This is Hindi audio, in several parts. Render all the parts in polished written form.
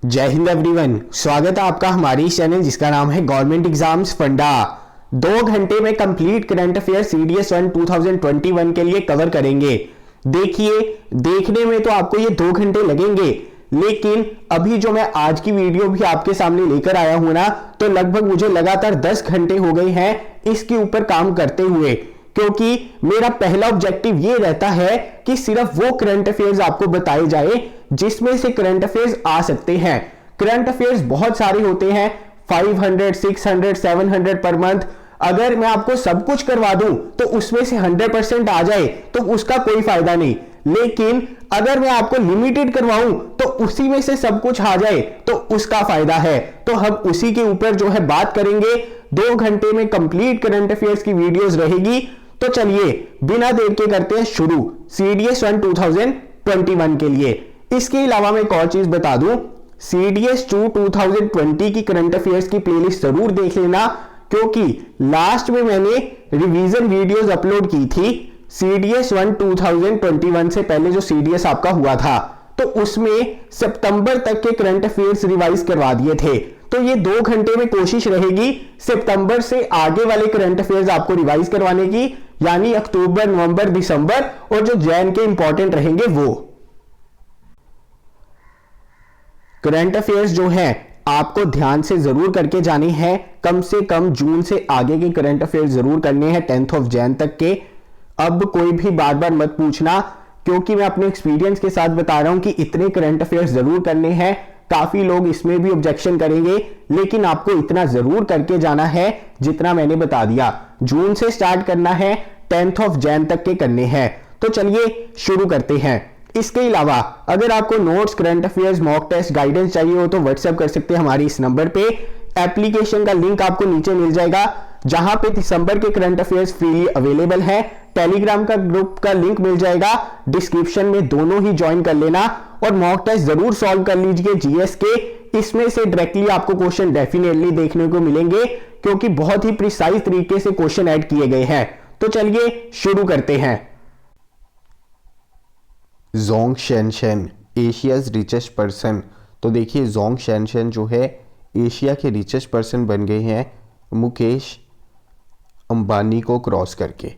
जय हिंद एवरीवन, स्वागत है आपका हमारी चैनल जिसका नाम है गवर्नमेंट एग्जाम्स फंडा। 2 घंटे में कंप्लीट करंट अफेयर सीडीएस 1 2021 के लिए कवर करेंगे। देखिए, देखने में तो आपको ये 2 घंटे लगेंगे, लेकिन अभी जो मैं आज की वीडियो भी आपके सामने लेकर आया हूं ना, तो लगभग मुझे लगातार 10 घंटे हो गए हैं इसके ऊपर काम करते हुए, क्योंकि मेरा पहला ऑब्जेक्टिव ये रहता है कि सिर्फ वो करंट अफेयर्स आपको बताए जाए जिसमें से करंट अफेयर्स आ सकते हैं। करंट अफेयर्स बहुत सारे होते हैं, 500, 600, 700 पर मंथ। अगर मैं आपको सब कुछ करवा दूं तो उसमें से 100% आ जाए तो उसका कोई फायदा नहीं, लेकिन अगर मैं आपको लिमिटेड करवाऊं तो उसी में से सब कुछ आ जाए तो उसका फायदा है। तो हम उसी के ऊपर जो है बात करेंगे। 2 घंटे में कंप्लीट करंट अफेयर्स की वीडियोस रहेगी। तो चलिए बिना देर के करते हैं शुरू सीडीएस 1 2021 के लिए। इसके अलावा मैं एक और चीज बता दूं, सीडीएस 2 2020 की करंट अफेयर्स की प्लेलिस्ट जरूर देख लेना, क्योंकि लास्ट में मैंने रिवीजन वीडियोस अपलोड की थी सीडीएस 1 2021 से पहले जो सीडीएस आपका हुआ था, तो उसमें सितंबर तक के करंट अफेयर्स रिवाइज करवा दिए थे। तो ये 2 घंटे में कोशिश रहेगी सितंबर से आगे वाले करंट अफेयर्स आपको रिवाइज करवाने की, यानी अक्टूबर, नवंबर, दिसंबर और जो जैन के इंपॉर्टेंट रहेंगे वो करंट अफेयर्स जो है आपको ध्यान से जरूर करके जाने हैं। कम से कम जून से आगे के करंट अफेयर्स जरूर करने हैं, 10th ऑफ जैन तक के। अब कोई भी बार बार मत पूछना, क्योंकि मैं अपने एक्सपीरियंस के साथ बता रहा हूं कि इतने करंट अफेयर्स जरूर करने हैं। काफी लोग इसमें भी ऑब्जेक्शन करेंगे, लेकिन आपको इतना जरूर करके जाना है जितना मैंने बता दिया। जून से स्टार्ट करना है, 10th ऑफ जैन तक के करने हैं। तो चलिए शुरू करते हैं। इसके अलावा अगर आपको notes, current affairs, mock test, guidance चाहिए हो तो व्हाट्सएप कर सकते हैं हमारी इस नंबर पे। एप्लीकेशन का लिंक आपको नीचे मिल जाएगा, जहां पे दिसंबर के करंट अफेयर्स फ्रीली अवेलेबल है। टेलीग्राम का ग्रुप का लिंक मिल जाएगा डिस्क्रिप्शन में, दोनों ही ज्वाइन कर लेना और मॉक टेस्ट जरूर सॉल्व कर लीजिए जीएस के। इसमें से डायरेक्टली आपको क्वेश्चन डेफिनेटली देखने को मिलेंगे, क्योंकि बहुत ही प्रिसाइज तरीके से क्वेश्चन ऐड किए गए हैं। तो चलिए शुरू करते हैं। Zhong Shanshan Asia's richest person. तो देखिए, जोंग शेनशन जो है एशिया के रिचेस्ट पर्सन बन गए हैं मुकेश अंबानी को क्रॉस करके।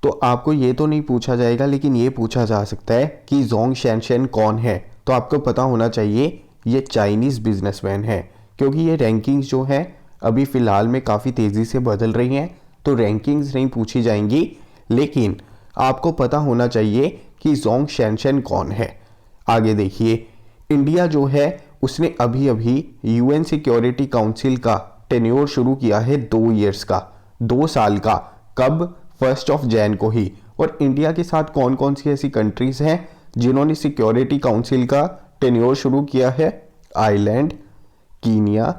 तो आपको ये तो नहीं पूछा जाएगा, लेकिन ये पूछा जा सकता है कि जोंग शेनशन कौन है। तो आपको पता होना चाहिए ये चाइनीज़ बिजनेसमैन है, क्योंकि ये रैंकिंग्स जो है अभी फ़िलहाल में काफ़ी तेज़ी से बदल रही हैं। तो रैंकिंग्स नहीं पूछी जाएंगी, लेकिन आपको पता होना चाहिए कि जोंग शेनशन कौन है। आगे देखिए, इंडिया जो है उसने अभी अभी यूएन सिक्योरिटी काउंसिल का टेन्योर शुरू किया है 2 ईयर्स का, 2 साल का। कब? 1 ऑफ जैन को ही। और इंडिया के साथ कौन कौन सी ऐसी कंट्रीज हैं जिन्होंने सिक्योरिटी काउंसिल का टेन्योर शुरू किया है? Ireland, Kenya,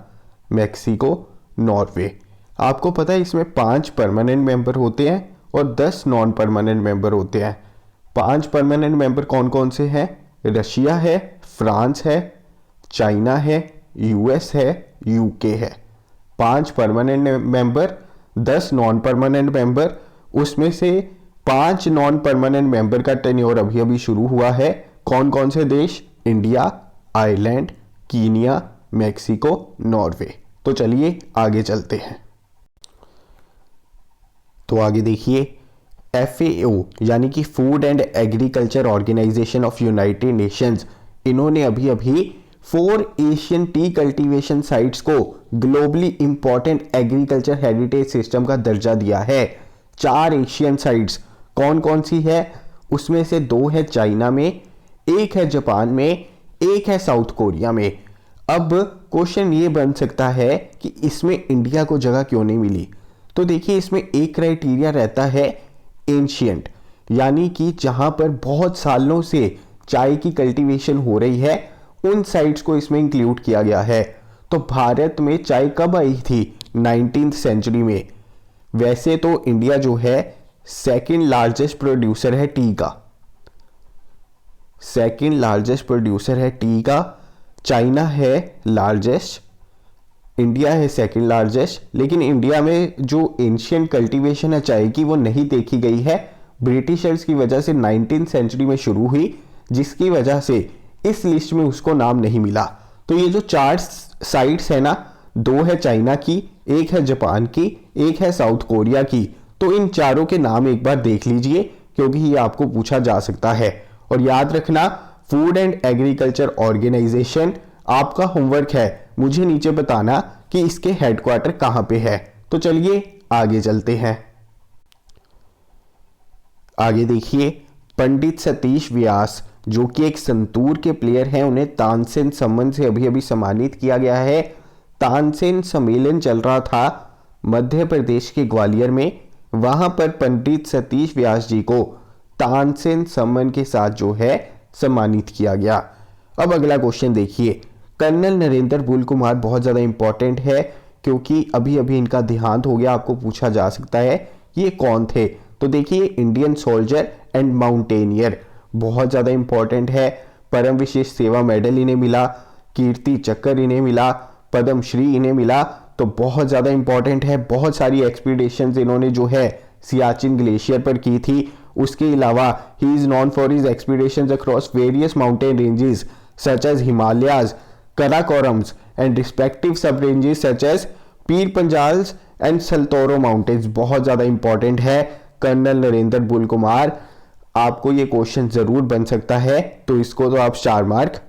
Mexico, Norway. आपको पता है इसमें 5 परमानेंट मेंबर होते हैं और 10 नॉन परमानेंट मेंबर होते हैं। 5 परमानेंट मेंबर कौन कौन से हैं? रशिया है, फ्रांस है, चाइना है, यूएस है, यूके है। 5 permanent member, 10 non permanent member. उसमें से 5 नॉन परमानेंट मेंबर का टेन्योर अभी अभी शुरू हुआ है। कौन कौन से देश? India, Ireland, Kenya, Mexico, Norway. तो चलिए आगे चलते हैं। तो आगे देखिए, FAO यानी कि food and agriculture organization of United Nations, इन्होंने अभी अभी 4 एशियन टी कल्टीवेशन साइट्स को globally important agriculture heritage system का दर्जा दिया है। 4 एशियन साइट्स कौन कौन सी है? उसमें से 2 है चाइना में, 1 है जापान में, 1 है साउथ कोरिया में। अब क्वेश्चन ये बन सकता है कि इसमें इंडिया को जगह क्यों नहीं मिली? तो देखिए, इसमें एक क्राइटेरिया रहता है एंशियंट, यानी कि जहां पर बहुत सालों से चाय की कल्टीवेशन हो रही है, उन साइट्स को इसमें इंक्लूड किया गया है। तो भारत में चाय कब आई थी? 19th सेंचुरी में। वैसे तो इंडिया जो है सेकंड लार्जेस्ट प्रोड्यूसर है टी का, सेकंड लार्जेस्ट प्रोड्यूसर है टी का। चाइना है लार्जेस्ट, इंडिया है सेकंड लार्जेस्ट। लेकिन इंडिया में जो एंशियंट कल्टीवेशन है चाय की वो नहीं देखी गई है। ब्रिटिशर्स की वजह से 19th सेंचुरी में शुरू हुई, जिसकी वजह से इस लिस्ट में उसको नाम नहीं मिला। तो ये जो 4 साइट्स है ना, 2 है चाइना की, 1 है जापान की, 1 है साउथ कोरिया की। तो इन चारों के नाम एक बार देख लीजिए, क्योंकि ये आपको पूछा जा सकता है। और याद रखना, फूड एंड एग्रीकल्चर ऑर्गेनाइजेशन आपका होमवर्क है, मुझे नीचे बताना कि इसके हेडक्वार्टर कहां पे है। तो चलिए आगे चलते हैं। आगे देखिए, पंडित सतीश व्यास जो कि एक संतूर के प्लेयर हैं, उन्हें तानसेन सम्मान से अभी अभी सम्मानित किया गया है। तानसेन सम्मेलन चल रहा था मध्य प्रदेश के ग्वालियर में, वहां पर पंडित सतीश व्यास जी को तानसेन सम्मान के साथ जो है सम्मानित किया गया। अब अगला क्वेश्चन देखिए, कर्नल नरेंद्र बुल कुमार बहुत ज्यादा इंपॉर्टेंट है, क्योंकि अभी अभी इनका देहांत हो गया, आपको पूछा जा सकता है ये कौन थे। तो देखिए, इंडियन सोल्जर एंड माउंटेनियर, बहुत ज्यादा इंपॉर्टेंट है। परम विशेष सेवा मेडल इन्हें मिला, कीर्ति चक्र इन्हें मिला, पद्मश्री इन्हें मिला। तो बहुत ज्यादा इंपॉर्टेंट है। बहुत सारी एक्सपीडिशंस इन्होंने जो है सियाचिन ग्लेशियर पर की थी। उसके अलावा he is known for his expeditions across various mountain ranges such as Himalayas, Karakorams and respective sub ranges such as Pir Panjals and सल्तोरो mountains. बहुत ज्यादा इंपॉर्टेंट है कर्नल नरेंद्र बुल कुमार। आपको ये क्वेश्चन जरूर बन सकता है, तो इसको तो आप 4 मार्क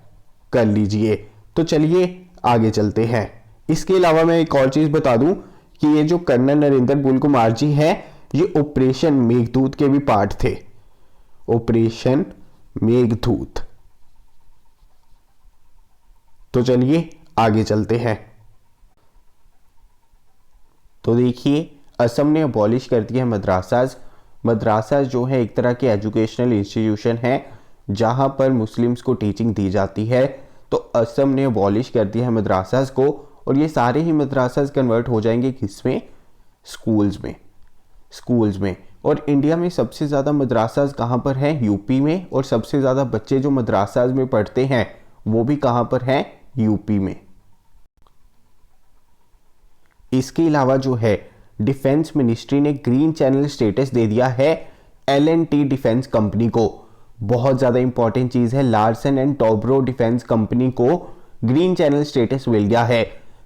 कर लीजिए। तो चलिए आगे चलते हैं। इसके अलावा मैं एक और चीज बता दूं कि ये जो कर्नल नरेंद्र बुल कुमार जी हैं, ये ऑपरेशन मेघदूत के भी पार्ट थे। ऑपरेशन मेघदूत। तो चलिए आगे चलते हैं। तो देखिए, असम ने अबॉलिश कर दिया मद्रासाज। मद्रासाज जो है एक तरह के एजुकेशनल इंस्टीट्यूशन है जहां पर मुस्लिम्स को टीचिंग दी जाती है। तो असम ने अबॉलिश कर दिया है मद्रासाज को, और ये सारे ही मद्रासाज कन्वर्ट हो जाएंगे किसमें? स्कूल्स में। स्कूल्स में। और इंडिया में सबसे ज़्यादा मद्रासाज कहाँ पर हैं? यूपी में। और सबसे ज़्यादा बच्चे जो मद्रासाज में पढ़ते हैं वो भी कहाँ पर हैं? यूपी में। इसके अलावा जो है डिफेंस मिनिस्ट्री ने ग्रीन चैनल स्टेटस दे दिया है L&T डिफेंस कंपनी को। बहुत ज़्यादा इंपॉर्टेंट चीज़ है। Larsen and Toubro defence company को ग्रीन चैनल स्टेटस मिल गया है।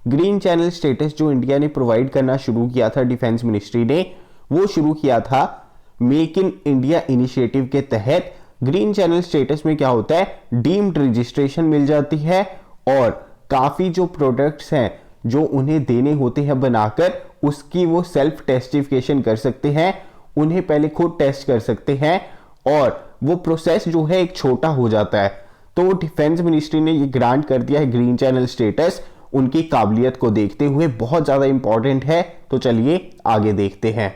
ग्रीन चैनल स्टेटस जो इंडिया ने प्रोवाइड करना शुरू किया था डिफेंस मिनिस्ट्री ने, वो शुरू किया था मेक इन इंडिया इनिशिएटिव के तहत। ग्रीन चैनल स्टेटस में क्या होता है? डीम्ड रजिस्ट्रेशन मिल जाती है, और काफ़ी जो प्रोडक्ट्स हैं जो उन्हें देने होते हैं बनाकर, उसकी वो सेल्फ टेस्टिफिकेशन कर सकते हैं, उन्हें पहले खुद टेस्ट कर सकते हैं, और वो प्रोसेस जो है एक छोटा हो जाता है। तो डिफेंस मिनिस्ट्री ने ये ग्रांट कर दिया है ग्रीन चैनल स्टेटस, उनकी काबिलियत को देखते हुए। बहुत ज्यादा इंपॉर्टेंट है। तो चलिए आगे देखते हैं।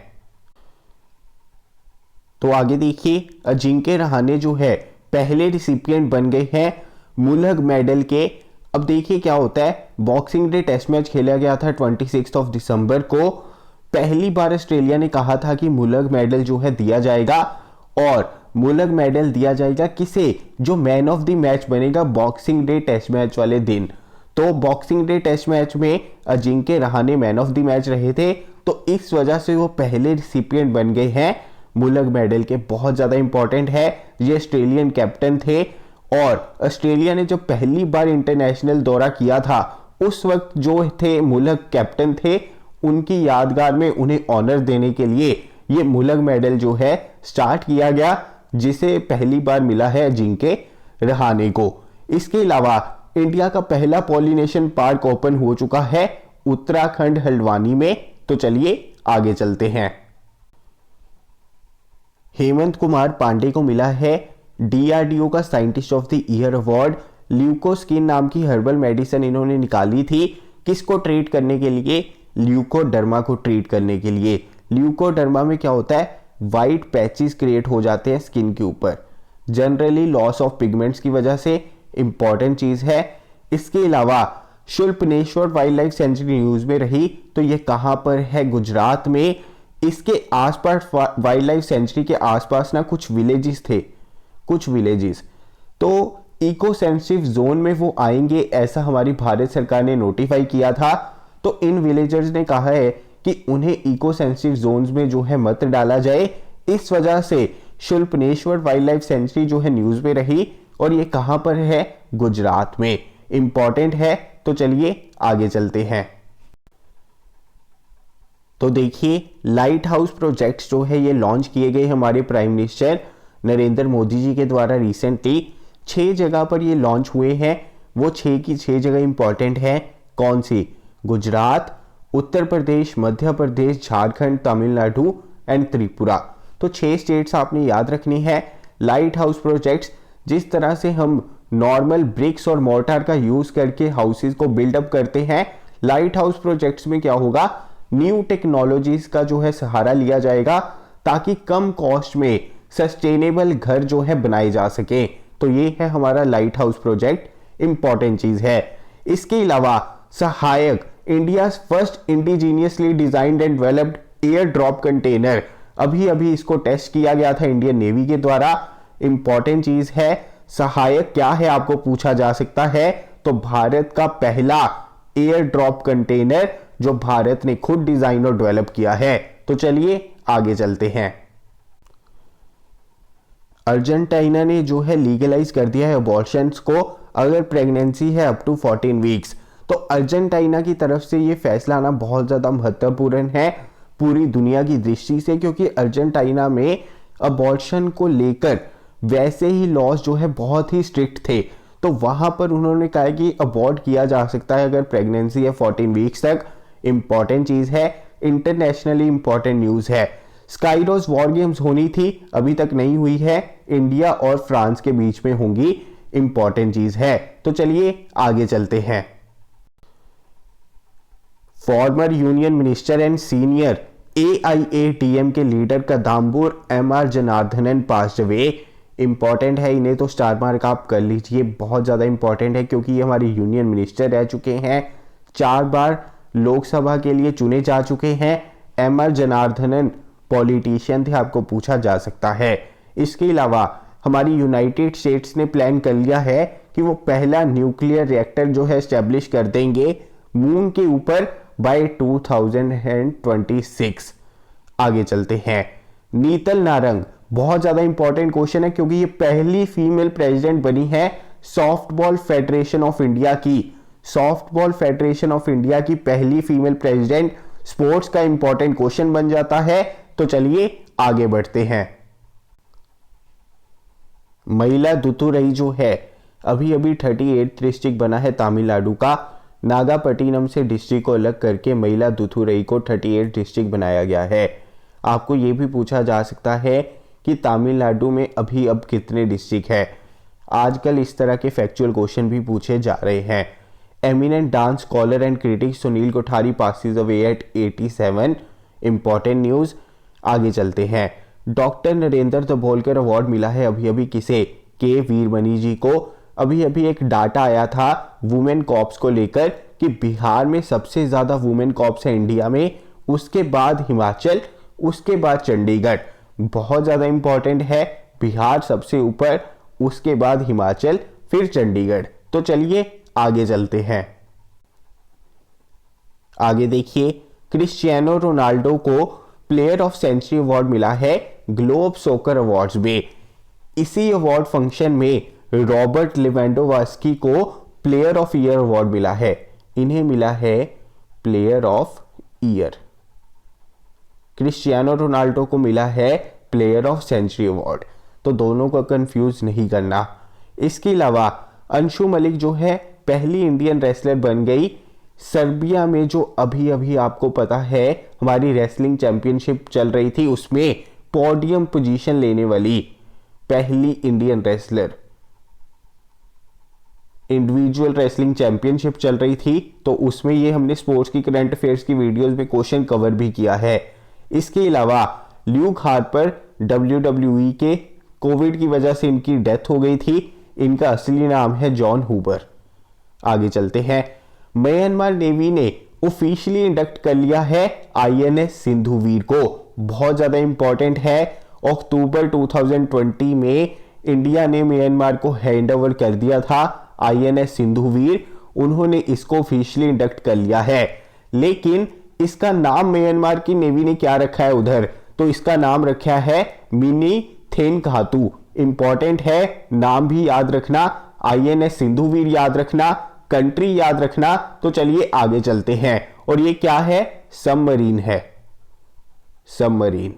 तो आगे देखिए, अजिंक्य रहाणे जो है पहले रिसिपिएंट बन गए हैं मुलग मेडल के। अब देखिए क्या होता है, बॉक्सिंग डे टेस्ट मैच खेला गया था 26 दिसंबर को। पहली बार ऑस्ट्रेलिया ने कहा था कि मुलग मेडल जो है दिया जाएगा, और मुलग मेडल दिया जाएगा किसे? जो मैन ऑफ द मैच बनेगा बॉक्सिंग डे टेस्ट मैच वाले दिन। तो बॉक्सिंग डे टेस्ट मैच में Ajinkya Rahane man of the match रहे थे, तो इस वजह से वो पहले रिसिपिएंट बन गए हैं मुलग मेडल के। बहुत ज्यादा इंपॉर्टेंट है। ये ऑस्ट्रेलियन कैप्टन थे, और ऑस्ट्रेलिया ने जब पहली बार इंटरनेशनल दौरा किया था, उस वक्त जो थे मुलग कैप्टन थे, उनकी यादगार में उन्हें ऑनर देने के लिए ये मुलग मेडल जो है स्टार्ट किया गया, जिसे पहली बार मिला है अजिंक्य रहाणे को। इसके अलावा इंडिया का पहला पॉलिनेशन पार्क ओपन हो चुका है उत्तराखंड हल्द्वानी में। तो चलिए आगे चलते हैं। हेमंत कुमार पांडे को मिला है DRDO का scientist of the year award. Lukoskin नाम की हर्बल मेडिसिन इन्होंने निकाली थी, किसको ट्रीट करने के लिए? ल्यूकोडर्मा को ट्रीट करने के लिए। ल्यूकोडर्मा में क्या होता है? वाइट पैचेस क्रिएट हो जाते हैं स्किन के ऊपर, जनरली लॉस ऑफ पिगमेंट्स की वजह से। इंपॉर्टेंट चीज है। इसके अलावा शुल्पनेश्वर वाइल्ड लाइफ सेंचुरी न्यूज में रही, तो ये कहां पर है? गुजरात में। इसके आसपास वाइल्ड लाइफ सेंचुरी के आसपास ना कुछ विलेजेस थे, कुछ विलेजेस, तो इको सेंसिटिव जोन में वो आएंगे, ऐसा हमारी भारत सरकार ने नोटिफाई किया था। तो इन विलेजर्स ने कहा है कि उन्हें इको सेंसिटिव जोन्स में जो है मत डाला जाए। इस वजह से शुल्पनेश्वर वाइल्ड लाइफ सेंचुरी जो है न्यूज में रही, और ये कहां पर है? गुजरात में। इंपॉर्टेंट है, तो चलिए आगे चलते हैं। तो देखिए, लाइट हाउस प्रोजेक्ट्स जो है ये लॉन्च किए गए हमारे प्राइम मिनिस्टर नरेंद्र मोदी जी के द्वारा रिसेंटली 6 जगह पर ये लॉन्च हुए हैं। वो 6 की 6 जगह इंपॉर्टेंट है। कौन सी? गुजरात, उत्तर प्रदेश, मध्य प्रदेश, झारखंड, तमिलनाडु एंड त्रिपुरा। तो 6 स्टेट्स आपने याद रखनी है। लाइट हाउस प्रोजेक्ट्स, जिस तरह से हम नॉर्मल ब्रिक्स और मोर्टार का यूज करके हाउसेज को बिल्डअप करते हैं, लाइट हाउस प्रोजेक्ट्स में क्या होगा, न्यू टेक्नोलॉजीज का जो है सहारा लिया जाएगा ताकि कम कॉस्ट में सस्टेनेबल घर जो है बनाए जा सके। तो ये है हमारा लाइट हाउस प्रोजेक्ट, इंपॉर्टेंट चीज है। इसके अलावा सहायक, India first indigenously designed and developed air drop container, अभी इसको टेस्ट किया गया था इंडियन नेवी के द्वारा। इंपॉर्टेंट चीज है। सहायक क्या है आपको पूछा जा सकता है, तो भारत का पहला एयर ड्रॉप कंटेनर जो भारत ने खुद डिजाइन और डेवलप किया है। तो चलिए आगे चलते हैं। अर्जेंटीना ने जो है लीगलाइज कर दिया है अबॉर्शंस को अगर प्रेगनेंसी है अप टू 14 वीक्स। तो अर्जेंटीना की तरफ से ये फैसला आना बहुत ज्यादा महत्वपूर्ण है पूरी दुनिया की दृष्टि से, क्योंकि अर्जेंटीना में अबॉर्शन को लेकर वैसे ही लॉज जो है बहुत ही स्ट्रिक्ट थे। तो वहां पर उन्होंने कहा कि अबॉर्ट किया जा सकता है अगर प्रेगनेंसी है 14 वीक्स तक। इंपॉर्टेंट चीज है, इंटरनेशनली इंपॉर्टेंट न्यूज है। स्काईरोज वॉर गेम्स होनी थी, अभी तक नहीं हुई है, इंडिया और फ्रांस के बीच में होंगी। इंपॉर्टेंट चीज है। तो चलिए आगे चलते हैं। Former union minister and senior AIADM के leader Kadambur MR Janardhanan passed away. Important है, इन्हें तो स्टार मार्क आप कर लीजिए, बहुत ज्यादा इंपॉर्टेंट है क्योंकि ये हमारे यूनियन मिनिस्टर रह चुके हैं, 4 बार लोकसभा के लिए चुने जा चुके हैं। MR जनार्दनन पॉलिटिशियन थे, आपको पूछा जा सकता है। इसके अलावा हमारी यूनाइटेड स्टेट्स ने प्लान कर लिया है कि वो पहला न्यूक्लियर रिएक्टर जो है एस्टेब्लिश कर देंगे मून के ऊपर बाय 2026। आगे चलते हैं। नीतल नारंग, बहुत ज्यादा इंपॉर्टेंट क्वेश्चन है क्योंकि ये पहली फीमेल प्रेसिडेंट बनी है सॉफ्टबॉल फेडरेशन ऑफ इंडिया की। सॉफ्टबॉल फेडरेशन ऑफ इंडिया की पहली फीमेल प्रेसिडेंट, स्पोर्ट्स का इंपॉर्टेंट क्वेश्चन बन जाता है। तो चलिए आगे बढ़ते हैं। महिला दुतुरई जो है अभी 38 डिस्ट्रिक्ट बना है तमिलनाडु का। नागापट्टिनम से डिस्ट्रिक्ट को अलग करके महिला दुतुरई को 38 डिस्ट्रिक्ट बनाया गया है। आपको यह भी पूछा जा सकता है कि तमिलनाडु में अभी अब कितने डिस्ट्रिक्ट है। आजकल इस तरह के फैक्चुअल क्वेश्चन भी पूछे जा रहे हैं। Eminent dance scholar and critic Sunil Kothari passes away at 87। Important news. आगे चलते हैं। डॉक्टर नरेंद्र दाभोलकर अवार्ड मिला है अभी किसे? के वीरमणि जी को। अभी एक डाटा आया था वुमेन कॉप्स को लेकर कि बिहार में सबसे ज्यादा वुमेन कॉप्स है इंडिया में, उसके बाद हिमाचल, उसके बाद चंडीगढ़। बहुत ज्यादा इंपॉर्टेंट है, बिहार सबसे ऊपर, उसके बाद हिमाचल, फिर चंडीगढ़। तो चलिए आगे चलते हैं। आगे देखिए, क्रिस्टियानो रोनाल्डो को प्लेयर ऑफ सेंचुरी अवार्ड मिला है ग्लोब सोकर अवार्ड्स में। इसी अवार्ड फंक्शन में रॉबर्ट लेवेंडोव्स्की को प्लेयर ऑफ ईयर अवार्ड मिला है। इन्हें मिला है player of year. Cristiano Ronaldo को मिला है प्लेयर ऑफ सेंचुरी अवार्ड। तो दोनों को कंफ्यूज नहीं करना। इसके अलावा अंशु मलिक जो है पहली इंडियन रेसलर बन गई सर्बिया में, जो अभी आपको पता है हमारी रेसलिंग चैंपियनशिप चल रही थी, उसमें पोडियम पोजीशन लेने वाली पहली Indian wrestler. Individual wrestling championship चल रही थी, तो उसमें ये हमने स्पोर्ट्स की करंट अफेयर्स की वीडियोस में क्वेश्चन कवर भी किया है। इसके अलावा ल्यूक हार्पर WWE के कोविड की वजह से इनकी डेथ हो गई थी। इनका असली नाम है जॉन हूबर। आगे चलते हैं। म्यांमार नेवी ने ऑफिशियली इंडक्ट कर लिया है INS सिंधुवीर को। बहुत ज्यादा इंपॉर्टेंट है। अक्टूबर 2020 में इंडिया ने म्यांमार को हैंड ओवर कर दिया था INS सिंधुवीर। उन्होंने इसको ऑफिशियली इंडक्ट कर लिया है, लेकिन इसका नाम म्यांमार की नेवी ने क्या रखा है उधर, तो इसका नाम रखा है मिनी थेनकातु। इंपॉर्टेंट है, नाम भी याद रखना। INS सिंधुवीर याद रखना, कंट्री याद रखना। तो चलिए आगे चलते हैं, और ये क्या है? सबमरीन है, सबमरीन।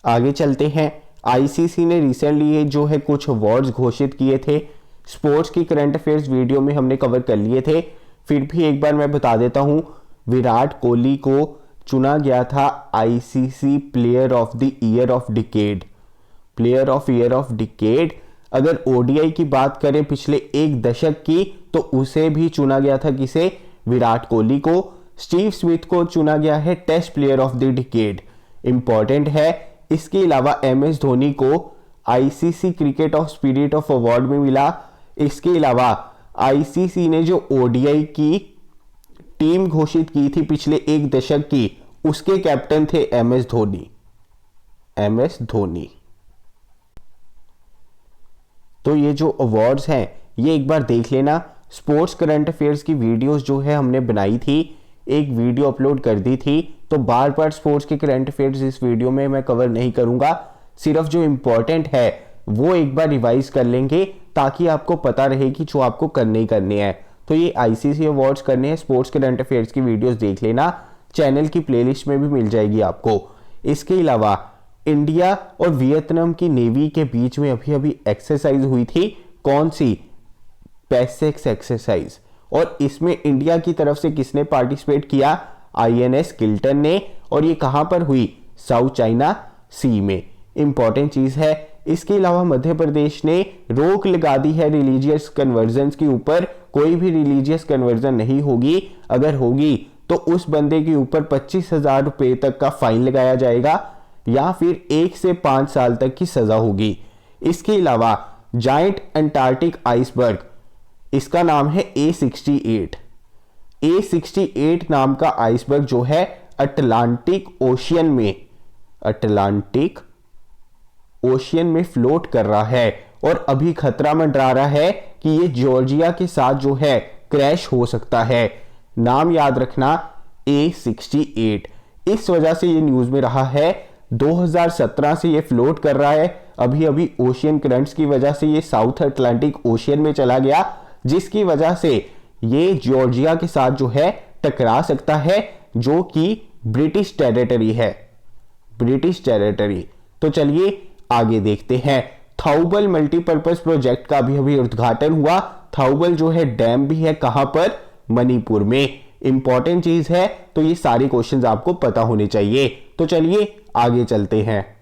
आगे चलते हैं। आईसीसी ने रिसेंटली जो है कुछ अवार्ड्स घोषित किए थे। स्पोर्ट्स की करंट अफेयर्स वीडियो में हमने कवर कर लिए थे, फिर भी एक बार मैं बता देता हूं। विराट कोहली को चुना गया था ICC player of the year of decade, player of year of decade. अगर ओडीआई की बात करें पिछले एक दशक की, तो उसे भी चुना गया था, किसे? विराट कोहली को। स्टीव स्मिथ को चुना गया है test player of the decade, important है। इसके अलावा MS धोनी को ICC cricket of spirit of award में मिला। इसके अलावा आईसीसी ने जो ओडीआई की टीम घोषित की थी पिछले एक दशक की, उसके कैप्टन थे MS धोनी, MS धोनी। तो ये जो अवार्ड्स हैं ये एक बार देख लेना। स्पोर्ट्स करंट अफेयर्स की वीडियोस जो है हमने बनाई थी, एक वीडियो अपलोड कर दी थी, तो बार बार स्पोर्ट्स के करंट अफेयर्स इस वीडियो में मैं कवर नहीं करूंगा। सिर्फ जो इंपॉर्टेंट है वो एक बार रिवाइज कर लेंगे, ताकि आपको पता रहे कि जो आपको करने ही करने हैं। तो ये आईसीसी अवार्ड्स करने हैं, स्पोर्ट्स करंट अफेयर्स की वीडियोस देख लेना, चैनल की प्लेलिस्ट में भी मिल जाएगी आपको। इसके अलावा इंडिया और वियतनाम की नेवी के बीच में अभी अभी एक्सरसाइज हुई थी, कौन सी? PASSEX exercise. और इसमें इंडिया की तरफ से किसने पार्टिसिपेट किया? INS किल्टन ने। और ये कहां पर हुई? साउथ चाइना सी में, इंपॉर्टेंट चीज है। इसके अलावा मध्य प्रदेश ने रोक लगा दी है रिलीजियस कन्वर्जन के ऊपर, कोई भी रिलीजियस कन्वर्जन नहीं होगी। अगर होगी तो उस बंदे के ऊपर 25,000 रुपए तक का फाइन लगाया जाएगा, या फिर 1 से 5 साल तक की सजा होगी। इसके अलावा जायंट अंटार्कटिक आइसबर्ग, इसका नाम है A68। A68 नाम का आइसबर्ग जो है अटलांटिक ओशियन में फ्लोट कर रहा है, और अभी खतरा मंडरा रहा है कि ये जॉर्जिया के साथ जो है क्रैश हो सकता है। नाम याद रखना, A68। इस वजह से ये न्यूज में रहा है। 2017 से ये फ्लोट कर रहा है, अभी अभी ओशियन करंट्स की वजह से ये साउथ अटलांटिक ओशियन में चला गया, जिसकी वजह से ये जॉर्जिया के साथ जो है टकरा सकता है, जो कि ब्रिटिश टेरिटरी है, ब्रिटिश टेरिटरी। तो चलिए आगे देखते हैं। थाउबल मल्टीपर्पज प्रोजेक्ट का भी अभी उद्घाटन हुआ। थाउबल जो है डैम भी है, कहां पर? मणिपुर में, इंपॉर्टेंट चीज है। तो ये सारे क्वेश्चंस आपको पता होने चाहिए। तो चलिए आगे चलते हैं।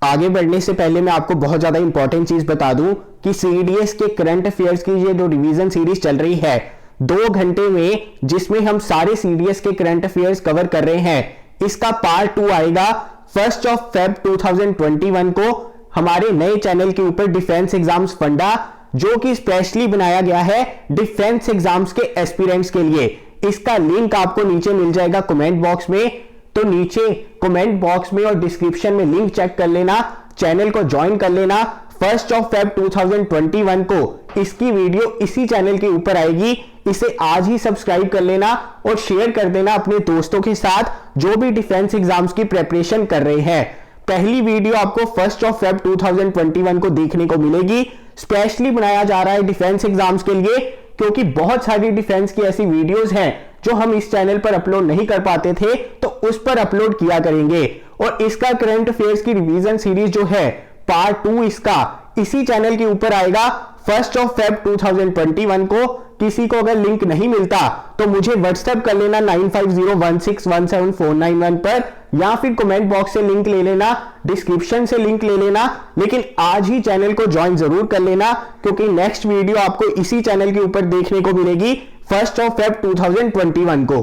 आगे बढ़ने से पहले मैं आपको बहुत ज्यादा इंपॉर्टेंट चीज बता दूं कि सीडीएस के करंट अफेयर्स की ये जो रिवीजन सीरीज चल रही है 2 घंटे में, जिसमें हम सारे सीडीएस के करंट अफेयर्स कवर कर रहे हैं, इसका पार्ट 2 आएगा 1 Feb 2021 को हमारे नए चैनल के ऊपर, डिफेंस एग्जाम्स फंडा, जो कि स्पेशली बनाया गया है डिफेंस एग्जाम्स के एस्पिरेंट्स के लिए। इसका लिंक आपको नीचे मिल जाएगा कमेंट बॉक्स में, तो नीचे कमेंट बॉक्स में और डिस्क्रिप्शन में लिंक चेक कर लेना, चैनल को ज्वाइन कर लेना। 1 Feb 2021 को इसकी वीडियो इसी चैनल के ऊपर आएगी, इसे आज ही सब्सक्राइब कर लेना और शेयर कर देना अपने दोस्तों के साथ जो भी डिफेंस एग्जाम्स की प्रिपरेशन कर रहे हैं। पहली वीडियो आपको 1 Feb 2021 को देखने को मिलेगी, स्पेशली बनाया जा रहा है डिफेंस एग्जाम्स के लिए, क्योंकि बहुत सारी डिफेंस की ऐसी वीडियोस हैं जो हम इस चैनल पर अपलोड नहीं कर पाते थे, तो उस पर अपलोड किया करेंगे। और इसका करंट अफेयर्स की रिवीजन सीरीज जो है पार्ट 2 इसका इसी चैनल के ऊपर आएगा 1 Feb 2021 को। किसी को अगर लिंक नहीं मिलता तो मुझे व्हाट्सएप कर लेना 9501617491 पर, या फिर कमेंट बॉक्स से लिंक ले लेना, डिस्क्रिप्शन से लिंक ले लेना। लेकिन आज ही चैनल को ज्वाइन जरूर कर लेना, क्योंकि नेक्स्ट वीडियो आपको इसी चैनल के ऊपर देखने को मिलेगी 1 Feb 2021 को।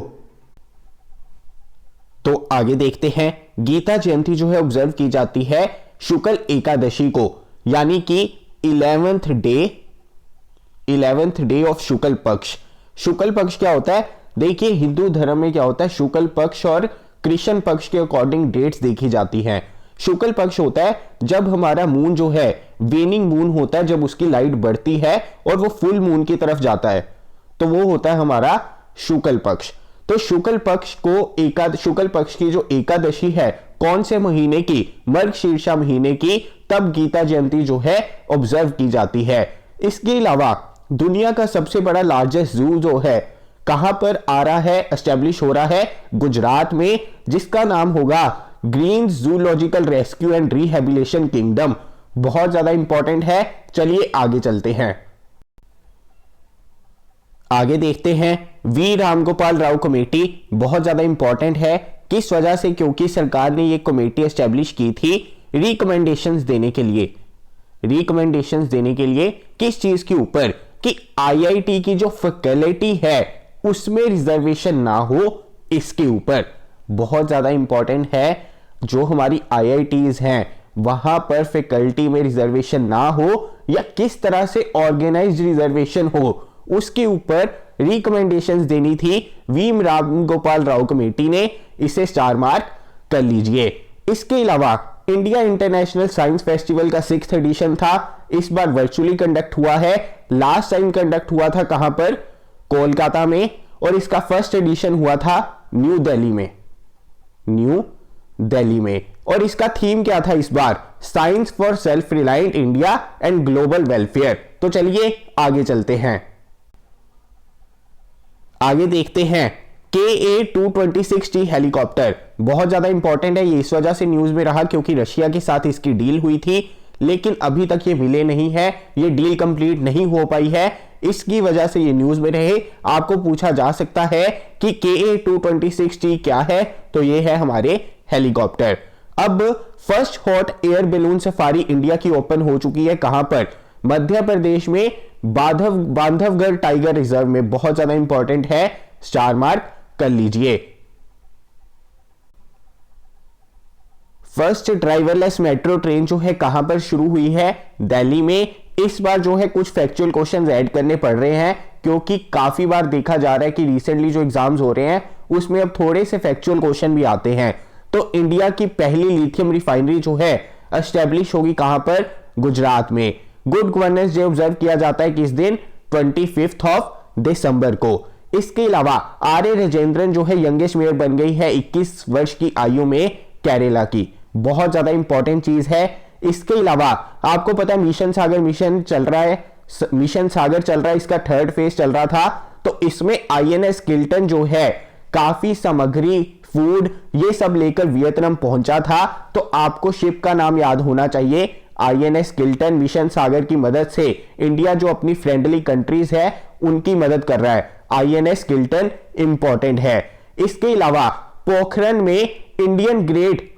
तो आगे देखते हैं। गीता जयंती जो है ऑब्जर्व की जाती है शुक्ल एकादशी को, यानी कि 11th डे ऑफ शुक्ल पक्ष। शुक्ल पक्ष क्या होता है? देखिए हिंदू धर्म में क्या होता है, शुक्ल पक्ष और कृष्ण पक्ष के अकॉर्डिंग डेट्स देखी जाती हैं। शुक्ल पक्ष होता है जब हमारा मून जो है वेनिंग मून होता है, जब उसकी लाइट बढ़ती है और वो फुल मून की तरफ जाता है, तो वो होता है हमारा शुक्ल पक्ष। तो शुक्ल पक्ष को शुक्ल पक्ष की जो एकादशी है कौन से महीने की, मर्गशीर्षा महीने की, तब गीता जयंती जो है ऑब्जर्व की जाती है। इसके अलावा दुनिया का सबसे बड़ा लार्जेस्ट जू जो है कहां पर आ रहा है, एस्टेब्लिश हो रहा है, गुजरात में, जिसका नाम होगा green zoological rescue and rehabilitation kingdom. बहुत ज्यादा इंपॉर्टेंट है। चलिए आगे चलते हैं। आगे देखते हैं वी रामगोपाल राव कमेटी। बहुत ज्यादा इंपॉर्टेंट है। किस वजह से? क्योंकि सरकार ने यह कमेटी एस्टेब्लिश की थी रिकमेंडेशंस देने के लिए। रिकमेंडेशंस देने के लिए किस चीज के ऊपर? कि आईआईटी की जो फैकल्टी है उसमें रिजर्वेशन ना हो, इसके ऊपर। बहुत ज्यादा इंपॉर्टेंट है। जो हमारी आईआईटीज हैं वहां पर फैकल्टी में रिजर्वेशन ना हो या किस तरह से ऑर्गेनाइज्ड रिजर्वेशन हो, उसके ऊपर रिकमेंडेशंस देनी थी वी रामगोपाल राव कमेटी ने। इसे स्टार मार्क कर लीजिए। इसके अलावा इंडिया इंटरनेशनल साइंस फेस्टिवल का 6th एडिशन था। इस बार वर्चुअली कंडक्ट हुआ है। लास्ट टाइम कंडक्ट हुआ था कहां पर? कोलकाता में। और इसका फर्स्ट एडिशन हुआ था न्यू दिल्ली में। न्यू दिल्ली में। और इसका थीम क्या था इस बार? Science for self reliant India and global welfare. तो चलिए आगे चलते हैं। आगे देखते हैं KA-226T हेलीकॉप्टर। बहुत ज्यादा इंपॉर्टेंट है। ये इस वजह से न्यूज में रहा क्योंकि रशिया के साथ इसकी डील हुई थी, लेकिन अभी तक ये मिले नहीं है। ये डील कंप्लीट नहीं हो पाई है, इसकी वजह से ये न्यूज में रहे। आपको पूछा जा सकता है कि KA-226T क्या है? तो ये है हमारे हेलीकॉप्टर। अब first hot air balloon safari India की ओपन हो चुकी है। कहां पर? मध्य प्रदेश में बांधवगढ़ टाइगर रिजर्व में। बहुत ज्यादा इंपॉर्टेंट है। स्टार मार्क कर लीजिए। फर्स्ट ड्राइवरलेस मेट्रो ट्रेन जो है कहां पर शुरू हुई है? दिल्ली में। इस बार जो है कुछ फैक्चुअल क्वेश्चंस ऐड करने पड़ रहे हैं क्योंकि काफी बार देखा जा रहा है कि रिसेंटली जो एग्जाम्स हो रहे हैं उसमें अब थोड़े से फैक्चुअल क्वेश्चन भी आते हैं। तो इंडिया की पहली लिथियम रिफाइनरी जो है एस्टेब्लिश होगी कहां पर? गुजरात में। गुड गवर्नेंस डे ऑब्जर्व किया जाता है किस दिन? 25 दिसंबर को। इसके अलावा आर्य राजेंद्रन जो है यंगेस्ट मेयर बन गई है 21 वर्ष की आयु में, केरला की। बहुत ज्यादा इंपॉर्टेंट चीज है। इसके अलावा आपको पता है मिशन सागर मिशन चल रहा है। मिशन सागर चल रहा है, इसका 3rd फेज चल रहा था। तो इसमें INS किल्टन जो है काफी सामग्री, फूड, ये सब लेकर वियतनाम पहुंचा था। तो आपको शिप का नाम याद होना चाहिए INS किल्टन। मिशन सागर की मदद से इंडिया जो अपनी फ्रेंडली कंट्रीज है उनकी मदद कर रहा है। INS किल्टन इंपॉर्टेंट है। इसके अलावा पोखरण में इंडियन ग्रेट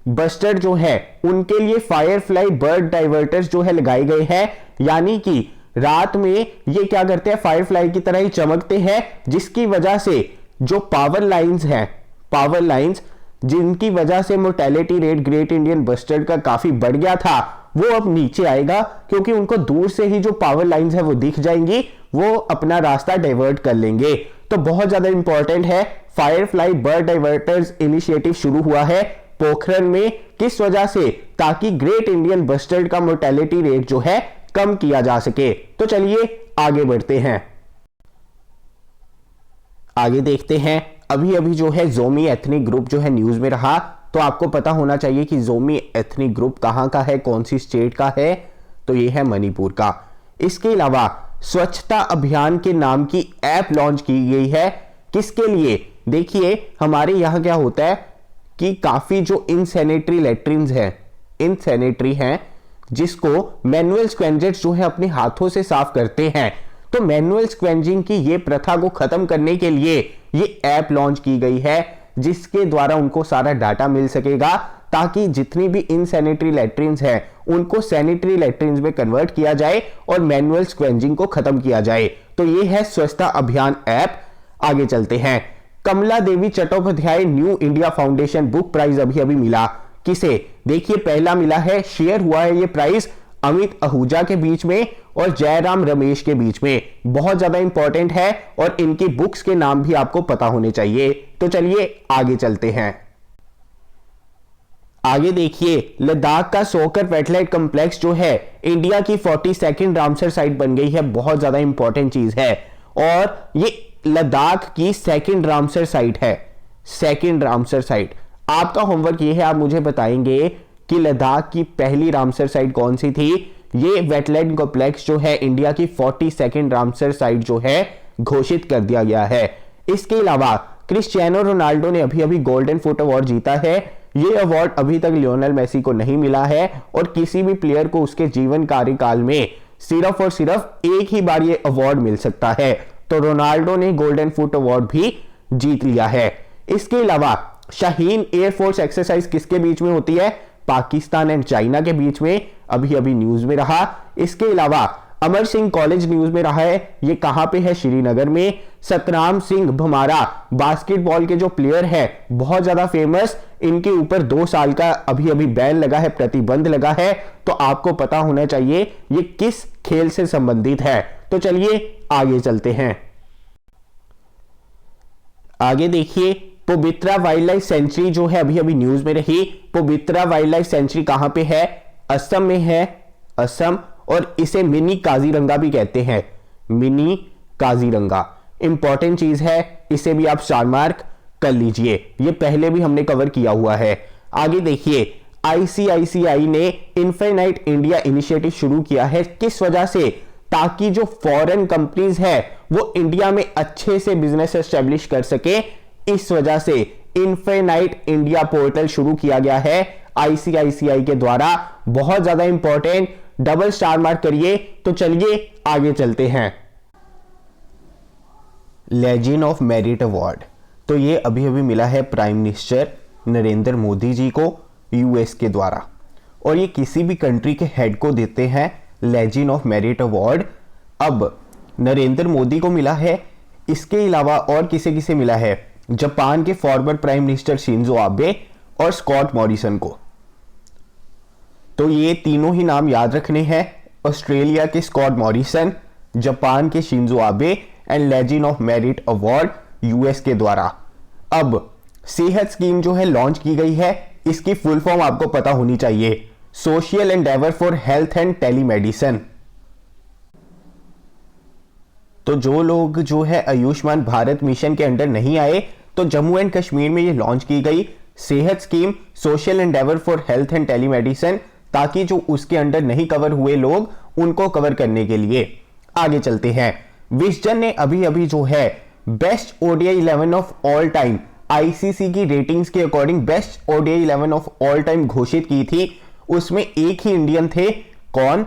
बस्टर जो है उनके लिए फायरफ्लाई बर्ड डाइवर्टर्स जो है लगाए गए हैं। यानी कि रात में ये क्या करते हैं? फायरफ्लाई की तरह ही चमकते हैं, जिसकी वजह से जो पावर लाइंस हैं, पावर लाइंस जिनकी वजह से mortality rate great Indian bustard का काफी बढ़ गया था, वो अब नीचे आएगा क्योंकि उनको दूर से ही जो पावर लाइंस है वो दिख जाएंगी, वो अपना रास्ता डाइवर्ट कर लेंगे। तो बहुत ज्यादा इंपॉर्टेंट है। फायरफ्लाई बर्ड डाइवर्टर्स इनिशिएटिव शुरू हुआ है पोखरण में। किस वजह से? ताकि ग्रेट इंडियन बस्टर्ड का मोर्टेलिटी रेट जो है कम किया जा सके। तो चलिए आगे बढ़ते हैं। आगे देखते हैं। अभी अभी जो है जोमी एथनिक ग्रुप जो है न्यूज में रहा। तो आपको पता होना चाहिए कि जोमी एथनिक ग्रुप कहां का है, कौन सी स्टेट का है? तो ये है मणिपुर का। इसके अलावा स्वच्छता अभियान के नाम की ऐप लॉन्च की गई है। किसके लिए? देखिए हमारे यहां क्या होता है कि काफी जो इनसैनिटरी लैट्रिन्स हैं, इनसैनिटरी हैं, जिसको मैनुअल स्क्वेंजर्स जो है अपने हाथों से साफ करते हैं। तो मैनुअल स्क्वेंजिंग की ये प्रथा को खत्म करने के लिए ये ऐप लॉन्च की गई है, जिसके द्वारा उनको सारा डाटा मिल सकेगा ताकि जितनी भी इनसैनिटरी लैट्रिन्स हैं उनको सैनिटरी लैट्रिन्स में कन्वर्ट किया जाए और मैनुअल स्क्वेंजिंग को खत्म किया जाए। तो ये है स्वच्छता अभियान ऐप। आगे चलते हैं। Kamala Devi Chattopadhyay new India foundation book prize अभी अभी मिला। किसे? देखिए पहला मिला है, शेयर हुआ है ये प्राइज अमित आहूजा के बीच में और जयराम रमेश के बीच में। बहुत ज्यादा इंपॉर्टेंट है और इनकी बुक्स के नाम भी आपको पता होने चाहिए। तो चलिए आगे चलते हैं। आगे देखिए लद्दाख का सोकर वेटलैंड कॉम्प्लेक्स जो है इंडिया की 42nd रामसर साइट बन गई है। बहुत ज्यादा इंपॉर्टेंट चीज है और ये लद्दाख की 2nd रामसर साइट है। 2nd Ramsar site. आपका होमवर्क ये है, आप मुझे बताएंगे कि लद्दाख की पहली रामसर साइट कौन सी थी। ये वेटलैंड कॉम्प्लेक्स जो है इंडिया की 42nd रामसर साइट जो है घोषित कर दिया गया है। इसके अलावा क्रिस्टियानो रोनाल्डो ने अभी अभी गोल्डन फुट अवार्ड जीता है। ये अवार्ड अभी तक लियोनेल मेसी को नहीं मिला है और किसी भी प्लेयर को उसके जीवन कार्यकाल में सिर्फ और सिर्फ एक ही बार ये अवार्ड मिल सकता है। तो रोनाल्डो ने गोल्डन फुट अवार्ड भी जीत लिया है। इसके अलावा शाहीन एयरफोर्स एक्सरसाइज किसके बीच में होती है? पाकिस्तान एंड चाइना के बीच में, अभी अभी न्यूज में रहा। इसके अलावा अमर सिंह कॉलेज न्यूज में रहा है, ये कहां पे है? श्रीनगर में। सतराम सिंह भमारा बास्केटबॉल के जो प्लेयर है, बहुत ज्यादा फेमस, इनके ऊपर 2 साल का अभी अभी बैन लगा है, प्रतिबंध लगा है। तो आपको पता होना चाहिए ये किस खेल से संबंधित है। तो चलिए आगे चलते हैं। आगे देखिए, पवित्रा वाइल्ड लाइफ सेंचुरी जो है अभी अभी न्यूज में रही। पवित्रा वाइल्ड लाइफ सेंचुरी कहां पे है? असम में है, असम। और इसे मिनी काजीरंगा भी कहते हैं, मिनी काजीरंगा। इंपॉर्टेंट चीज है, इसे भी आप स्टार मार्क कर लीजिए, ये पहले भी हमने कवर किया हुआ है। आगे देखिए, आईसीआईसीआई ने इन्फिनाइट इंडिया इनिशिएटिव शुरू किया है। किस वजह से? ताकि जो फॉरेन कंपनीज है वो इंडिया में अच्छे से बिजनेस एस्टेब्लिश कर सके। इस वजह से इन्फिनाइट इंडिया पोर्टल शुरू किया गया है आईसीआईसीआई के द्वारा। बहुत ज्यादा इंपॉर्टेंट, डबल स्टार मार्क करिए। तो चलिए आगे चलते हैं। लेजेंड ऑफ मेरिट अवार्ड, तो ये अभी अभी मिला है प्राइम मिनिस्टर नरेंद्र मोदी जी को यूएस के द्वारा, और ये किसी भी कंट्री के हेड को देते हैं लेजेंड ऑफ मेरिट अवार्ड। अब नरेंद्र मोदी को मिला है, इसके अलावा और किसे किसे मिला है? जापान के former prime minister Shinzo Abe और स्कॉट मॉरिसन को। तो ये तीनों ही नाम याद रखने हैं, ऑस्ट्रेलिया के स्कॉट मॉरिसन, जापान के Shinzo Abe and legend of merit award US के द्वारा। अब सेहत स्कीम जो है लॉन्च की गई है, इसकी फुल फॉर्म आपको पता होनी चाहिए, social Endeavour for health and telemedicine. तो जो लोग जो है आयुष्मान भारत मिशन के अंडर नहीं आए, तो जम्मू एंड कश्मीर में ये लॉन्च की गई सेहत scheme social Endeavour for health and telemedicine, ताकि जो उसके अंडर नहीं कवर हुए लोग उनको कवर करने के लिए। आगे चलते हैं। विजडन ने अभी अभी जो है best ODI 11 of all time, ICC की रेटिंग्स के according best ODI 11 of all time घोषित की थी। उसमें एक ही इंडियन थे, कौन?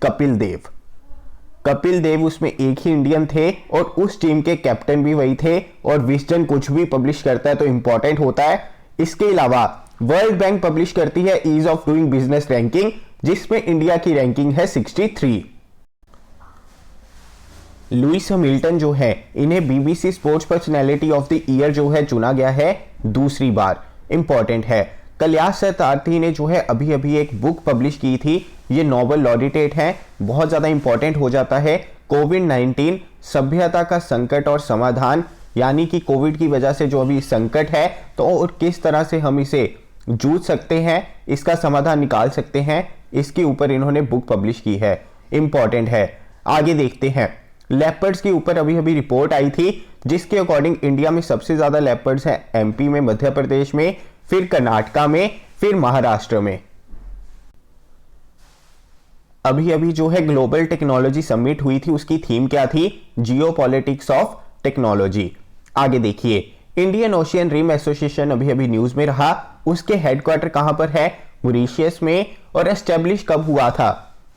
कपिल देव। कपिल देव उसमें एक ही इंडियन थे और उस टीम के कैप्टन भी वही थे। और विजडन कुछ भी पब्लिश करता है तो इंपॉर्टेंट होता है। इसके अलावा वर्ल्ड बैंक पब्लिश करती है ease of doing business ranking, जिसमें इंडिया की रैंकिंग है 63। लुइस हैमिल्टन जो है, इन्हें BBC sports personality of the year जो है चुना गया है दूसरी बार। इंपॉर्टेंट है। कैलाश सत्यार्थी ने जो है अभी अभी एक बुक पब्लिश की थी, ये नोबेल लॉरिटेट है, बहुत ज्यादा इंपॉर्टेंट हो जाता है। कोविड-19 सभ्यता का संकट और समाधान, यानी कि कोविड की वजह से जो अभी संकट है तो और किस तरह से हम इसे जूझ सकते हैं, इसका समाधान निकाल सकते हैं, इसके ऊपर इन्होंने बुक पब्लिश की है। इंपॉर्टेंट है। आगे देखते हैं। लेपर्ड्स के ऊपर अभी अभी रिपोर्ट आई थी, जिसके अकॉर्डिंग इंडिया में सबसे ज्यादा लेपर्ड्स हैं एमपी में, मध्य प्रदेश में, फिर कर्नाटका में, फिर महाराष्ट्र में। अभी अभी जो है ग्लोबल टेक्नोलॉजी समिट हुई थी, उसकी थीम क्या थी? Geopolitics of technology. आगे देखिए, इंडियन ओशियन रिम एसोसिएशन अभी अभी न्यूज में रहा, उसके हेडक्वार्टर कहां पर है? मॉरिशस में। और एस्टेब्लिश कब हुआ था?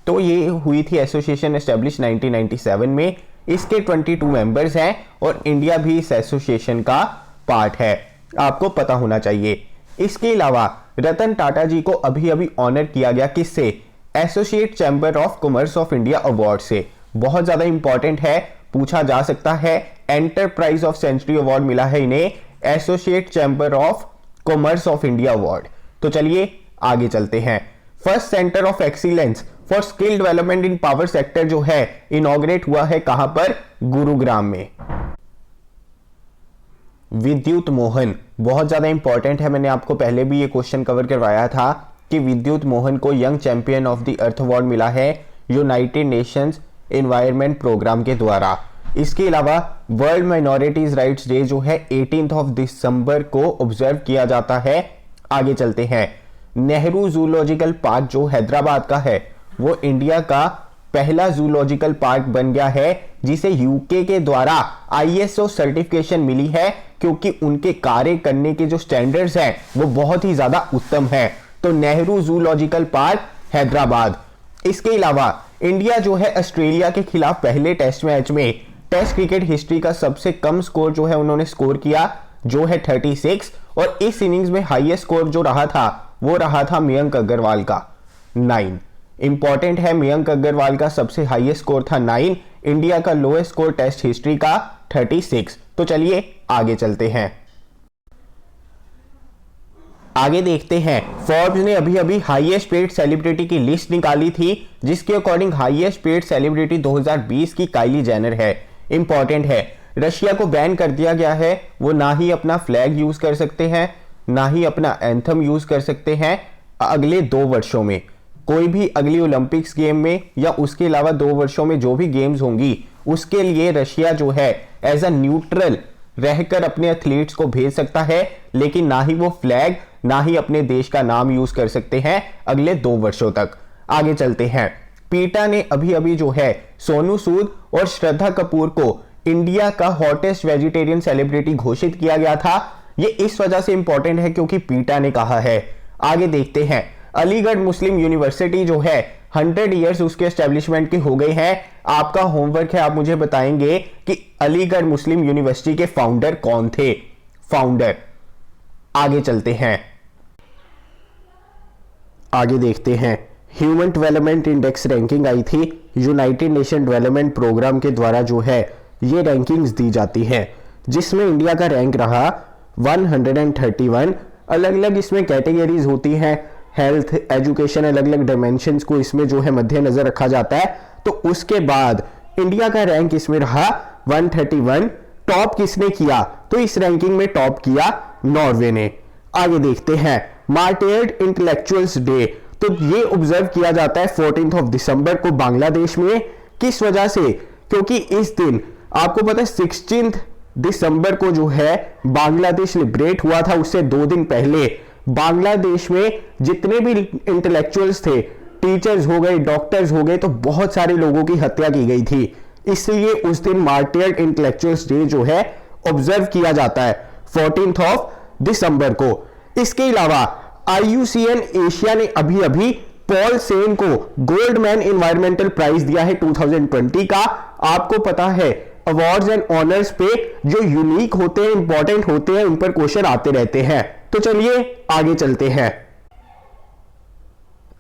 तो ये हुई थी एसोसिएशन एस्टेब्लिश 1997 में। इसके 22 मेंबर्स हैं और इंडिया भी इस एसोसिएशन का पार्ट है, आपको पता होना चाहिए। इसके अलावा रतन टाटा जी को अभी अभी ऑनर किया गया, किससे? Associate chamber of commerce of India award से। बहुत ज्यादा इंपॉर्टेंट है, पूछा जा सकता है। एंटरप्राइज ऑफ सेंचुरी अवार्ड मिला है इन्हें, associate chamber of commerce of India award. तो चलिए आगे चलते हैं। First centre of excellence for skill development in power sector जो है इनॉग्रेट हुआ है कहां पर? गुरुग्राम में। विद्युत मोहन बहुत ज्यादा इंपॉर्टेंट है, मैंने आपको पहले भी ये क्वेश्चन कवर करवाया था कि विद्युत मोहन को young champion of the earth award मिला है यूनाइटेड नेशंस एनवायरनमेंट प्रोग्राम के द्वारा। इसके अलावा वर्ल्ड माइनॉरिटीज राइट्स डे जो है 18 दिसंबर को ऑब्जर्व किया जाता है आगे चलते हैं। नेहरू जूलॉजिकल पार्क जो हैदराबाद का है वो इंडिया का पहला जूलॉजिकल पार्क बन गया है जिसे यूके के द्वारा ISO सर्टिफिकेशन मिली है, क्योंकि उनके कार्य करने के जो स्टैंडर्ड्स हैं वो बहुत ही ज्यादा उत्तम है। तो नेहरू जूलॉजिकल पार्क हैदराबाद। इसके अलावा इंडिया जो है ऑस्ट्रेलिया के खिलाफ पहले टेस्ट मैच में टेस्ट क्रिकेट हिस्ट्री का सबसे कम स्कोर जो है उन्होंने स्कोर किया जो है 36, और इस इनिंग्स में हाईएस्ट स्कोर जो रहा था वो रहा था मयंक अग्रवाल का 9। इंपॉर्टेंट है, मयंक अग्रवाल का सबसे हाईएस्ट स्कोर था 9, इंडिया का लोएस्ट स्कोर टेस्ट हिस्ट्री का 36। तो चलिए आगे चलते हैं। आगे देखते हैं, फोर्ब्स ने अभी अभी हाईएस्ट पेड सेलिब्रिटी की लिस्ट निकाली थी जिसके अकॉर्डिंग हाईएस्ट पेड सेलिब्रिटी 2020 की काइली जेनर है। इंपॉर्टेंट है, रशिया को बैन कर दिया गया है, वो ना ही अपना फ्लैग यूज कर सकते हैं ना ही अपना एंथम यूज कर सकते हैं अगले 2 वर्षों में। कोई भी अगली ओलंपिक्स गेम में या उसके अलावा 2 वर्षों में जो भी गेम्स होंगी उसके लिए रशिया जो है एज अ न्यूट्रल रहकर अपने एथलीट्स को भेज सकता है, लेकिन ना ही वो फ्लैग ना ही अपने देश का नाम यूज कर सकते हैं अगले 2 वर्षों तक। आगे चलते हैं, पीटा ने अभी अभी जो है सोनू सूद और श्रद्धा कपूर को इंडिया का हॉटेस्ट वेजिटेरियन सेलिब्रिटी घोषित किया गया था। ये इस वजह से इंपॉर्टेंट है क्योंकि पीटा ने कहा है। आगे देखते हैं, अलीगढ़ मुस्लिम यूनिवर्सिटी जो है 100 ईयर्स उसके एस्टेब्लिशमेंट की हो गई है। आपका होमवर्क है, आप मुझे बताएंगे कि अलीगढ़ मुस्लिम यूनिवर्सिटी के फाउंडर कौन थे। फाउंडर। आगे चलते हैं, आगे देखते हैं, ह्यूमन डेवलपमेंट इंडेक्स रैंकिंग आई थी यूनाइटेड नेशन डेवलपमेंट प्रोग्राम के द्वारा जो है ये रैंकिंग्स दी जाती है, जिसमें इंडिया का रैंक रहा 131। अलग अलग इसमें कैटेगरीज होती हैं, हेल्थ एजुकेशन, अलग अलग डायमेंशंस को इसमें जो है मद्देनजर रखा जाता है। तो उसके बाद इंडिया का रैंक इसमें रहा 131। टॉप किसने किया? तो इस रैंकिंग में टॉप किया नॉर्वे ने। आगे देखते हैं, मार्टियर्ड इंटेलेक्चुअल्स डे, तो ये ऑब्जर्व किया जाता है 14 दिसंबर को बांग्लादेश में। किस वजह से? क्योंकि इस दिन आपको पता है 16 दिसंबर को जो है बांग्लादेश लिबरेट हुआ था। उससे 2 दिन पहले बांग्लादेश में जितने भी इंटेलेक्चुअल्स थे, टीचर्स हो गए, डॉक्टर्स हो गए, तो बहुत सारे लोगों की हत्या की गई थी। इसलिए उस दिन मार्टियर्ड इंटेलेक्चुअल्स डे जो है ऑब्जर्व किया जाता है 14 दिसंबर को। इसके अलावा IUCN एशिया ने अभी अभी पॉल सेन को गोल्डमैन एनवायरमेंटल प्राइज दिया है 2020 का। आपको पता है अवार्ड्स एंड ऑनर्स पे जो यूनिक होते हैं, इंपॉर्टेंट होते हैं, उन पर क्वेश्चन आते रहते हैं। तो चलिए आगे चलते हैं,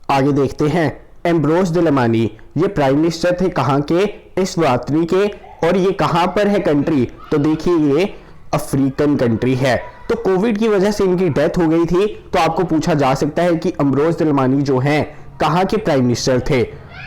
आगे देखते हैं, एम्ब्रोस दिलमानी ये प्राइम मिनिस्टर थे कहां के? इस्वातिनी के। और ये कहां पर है कंट्री? तो देखिए ये अफ्रीकन कंट्री है। तो कोविड की वजह से इनकी डेथ हो गई थी, तो आपको पूछा जा सकता है कि एम्ब्रोस दिलमानी जो हैं कहां के प्राइम मिनिस्टर थे।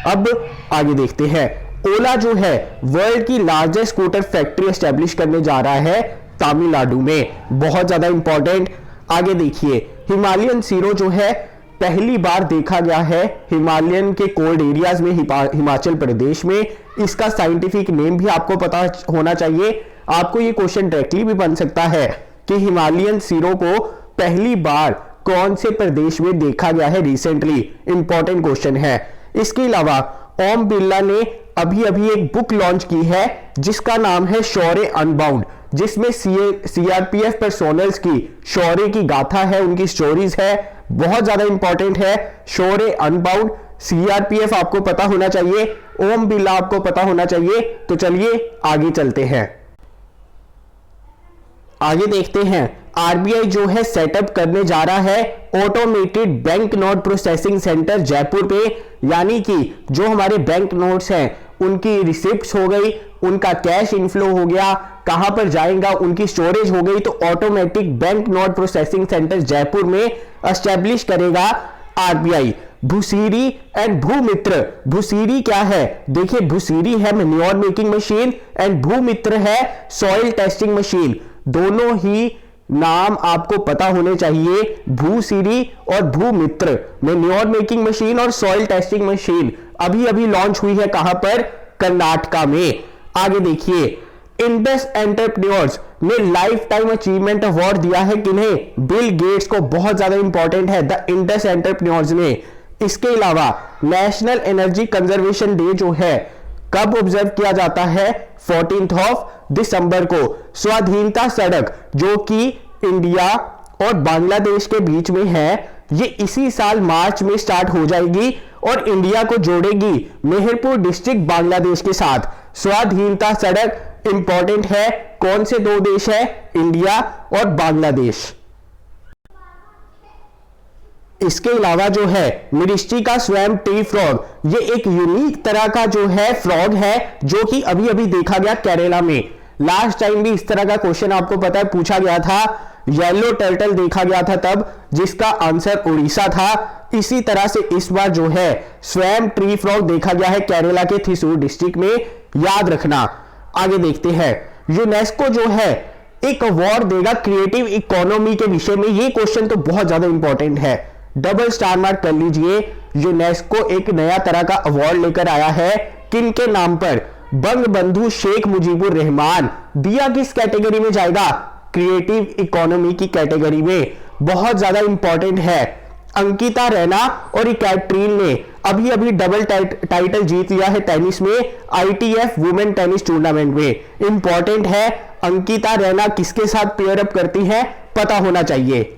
अब आगे देखते हैं, ओला जो है वर्ल्ड की लार्जेस्ट स्कूटर फैक्ट्री एस्टेब्लिश करने जा रहा है तमिलनाडु में। बहुत ज्यादा इंपॉर्टेंट। आगे देखिए, हिमालयन सीरो जो है पहली बार देखा गया है हिमालयन के कोल्ड एरियाज में हिमाचल प्रदेश में। इसका साइंटिफिक नेम भी आपको पता होना चाहिए। आपको ये क्वेश्चन डायरेक्टली भी बन सकता है कि हिमालयन सीरो को पहली बार कौन से प्रदेश में देखा गया है रिसेंटली। इंपॉर्टेंट क्वेश्चन है। इसके अलावा ओम बिरला ने अभी अभी एक बुक लॉन्च की है जिसका नाम है शौर्य अनबाउंड, जिसमें CRPF पर्सोनल्स की शौर्य की गाथा है, उनकी स्टोरीज है। बहुत ज्यादा इंपॉर्टेंट है। शौर्य अनबाउंड, CRPF आपको पता होना चाहिए, ओम बिरला आपको पता होना चाहिए। तो चलिए आगे चलते हैं, आगे देखते हैं, RBI जो है सेटअप करने जा रहा है automated bank note processing centre Jaipur पे। यानी कि जो हमारे बैंक नोट्स हैं उनकी रिसिप्ट्स हो गई, उनका कैश इनफ्लो हो गया, कहां पर जाएगा, उनकी स्टोरेज हो गई। तो automatic bank note processing centre Jaipur में एस्टेब्लिश करेगा RBI। भूसीरी एंड भूमित्र, भूसीरी क्या है? देखिए भूसीरी है मैन्योर मेकिंग मशीन एंड भूमित्र है सॉइल टेस्टिंग मशीन। दोनों ही नाम आपको पता होने चाहिए, भूसीरी और भूमित्र। मैन्योर मेकिंग मशीन और सॉइल टेस्टिंग मशीन अभी अभी लॉन्च हुई है कहां पर? कर्नाटका में। आगे देखिए, इंडस एंटरप्रेन्योर्स ने लाइफ टाइम अचीवमेंट अवार्ड दिया है किन्हें? बिल गेट्स को। बहुत ज्यादा इंपॉर्टेंट है द इंडस एंटरप्रेन्योर्स ने। इसके अलावा नेशनल एनर्जी कंजर्वेशन डे जो है कब ऑब्जर्व किया जाता है? 14 दिसंबर को। स्वाधीनता सड़क जो कि इंडिया और बांग्लादेश के बीच में है, ये इसी साल मार्च में स्टार्ट हो जाएगी और इंडिया को जोड़ेगी मेहरपुर डिस्ट्रिक्ट बांग्लादेश के साथ। स्वाधीनता सड़क इंपॉर्टेंट है। कौन से दो देश है? इंडिया और बांग्लादेश। इसके अलावा जो है मिनिस्ट्री का स्वयं ट्री फ्रॉग, ये एक यूनिक तरह का जो है फ्रॉग है जो कि अभी अभी देखा गया केरला में। लास्ट टाइम भी इस तरह का क्वेश्चन आपको पता है पूछा गया था, येलो टर्टल देखा गया था तब, जिसका आंसर उड़ीसा था। इसी तरह से इस बार जो है स्वयं ट्री फ्रॉग देखा गया है केरला के थ्रिसूर डिस्ट्रिक्ट में, याद रखना। आगे देखते हैं। यूनेस्को जो है एक अवार्ड देगा क्रिएटिव इकोनॉमी के विषय में। ये क्वेश्चन तो बहुत ज्यादा इंपॉर्टेंट है, डबल स्टार मार्क कर लीजिए। यूनेस्को एक नया तरह का अवार्ड लेकर आया है, किन के नाम पर? बंग बंधु शेख मुजीबुर रहमान। दिया किस कैटेगरी में जाएगा? क्रिएटिव इकोनॉमी की कैटेगरी में। बहुत ज्यादा इंपॉर्टेंट है। अंकिता रैना और कैटरीन ने अभी अभी डबल टाइटल जीत लिया है टेनिस में, ITF वुमेन टेनिस टूर्नामेंट में। इंपॉर्टेंट है। अंकिता रैना किसके साथ पेयर अप करती है? पता होना चाहिए।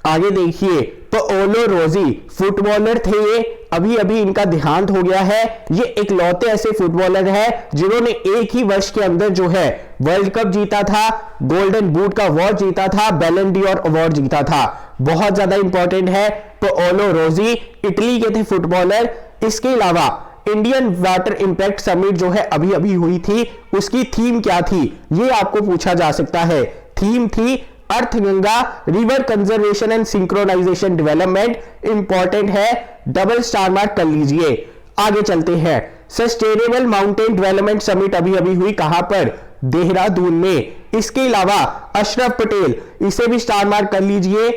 आगे देखिए, पाओलो रोजी फुटबॉलर थे ये, अभी अभी इनका देहांत हो गया है। ये एक लौते ऐसे फुटबॉलर है जिन्होंने एक ही वर्ष के अंदर जो है वर्ल्ड कप जीता था, गोल्डन बूट का अवार्ड जीता था, बैलन डी और अवार्ड जीता था। बहुत ज्यादा इंपॉर्टेंट है। पाओलो रोजी इटली के थे फुटबॉलर। इसके अलावा इंडियन वाटर इंपैक्ट समिट जो है अभी अभी हुई थी, उसकी थीम क्या थी? ये आपको पूछा जा सकता है। थीम थी Arth Ganga river conservation and synchronisation development. Important है, डबल स्टार मार्क कर लीजिए। आगे चलते हैं। सस्टेनेबल माउंटेन डेवलपमेंट समिट अभी अभी हुई, कहां पर? देहरादून में। इसके अलावा अशरफ पटेल, इसे भी स्टार मार्क कर लीजिए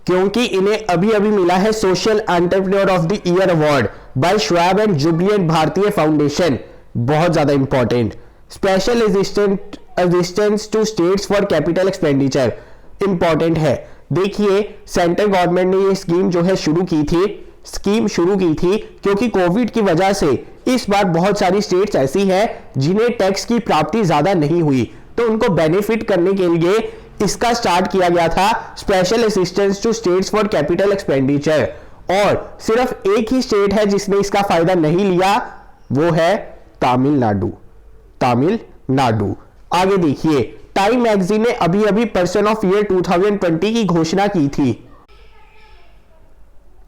क्योंकि इन्हें अभी अभी मिला है social entrepreneur of the year award by Schwab and Jubilant Bhartia foundation. बहुत ज्यादा important. Special assistance to states for capital expenditure important है। देखिए, सेंट्रल गवर्नमेंट ने ये स्कीम जो है शुरू की थी क्योंकि कोविड की वजह से इस बार बहुत सारी स्टेट्स ऐसी हैं जिन्हें टैक्स की प्राप्ति ज्यादा नहीं हुई, तो उनको बेनिफिट करने के लिए इसका स्टार्ट किया गया था, special assistance to states for capital expenditure. और सिर्फ एक ही स्टेट है जिसने इसका फायदा नहीं लिया, वो है तमिलनाडु। आगे देखिए, टाइम मैगजीन ने अभी अभी पर्सन ऑफ ईयर 2020 की घोषणा की थी,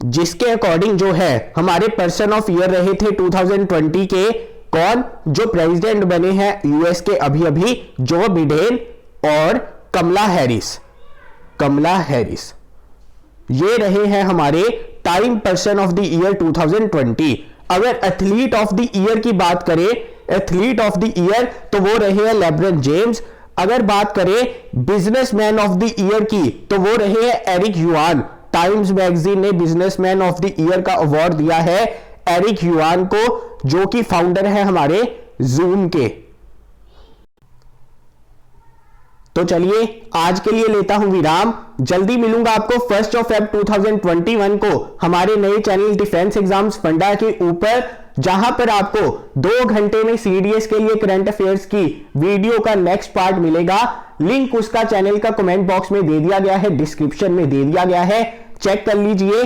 जिसके अकॉर्डिंग जो है हमारे पर्सन ऑफ ईयर रहे थे 2020 के कौन? जो प्रेसिडेंट बने हैं यूएस के अभी अभी, जो बिडेन और कमला हैरिस। ये रहे हैं हमारे time person of the year 2020। अगर एथलीट ऑफ द ईयर की बात करें, एथलीट ऑफ द ईयर, तो वो रहे हैं लेब्रन जेम्स। अगर बात करें बिजनेसमैन ऑफ द ईयर की, तो वो रहे हैं एरिक युआन। टाइम्स मैगजीन ने बिजनेसमैन ऑफ द ईयर का अवार्ड दिया है एरिक युआन को, जो कि फाउंडर है हमारे जूम के। तो चलिए आज के लिए लेता हूं विराम। जल्दी मिलूंगा आपको 1 Feb 2021 को हमारे नए चैनल डिफेंस एग्जाम्स फंडा के ऊपर, जहां पर आपको 2 घंटे में सीडीएस के लिए करंट अफेयर्स की वीडियो का नेक्स्ट पार्ट मिलेगा। लिंक उसका चैनल का कमेंट बॉक्स में दे दिया गया है, डिस्क्रिप्शन में दे दिया गया है, चेक कर लीजिए।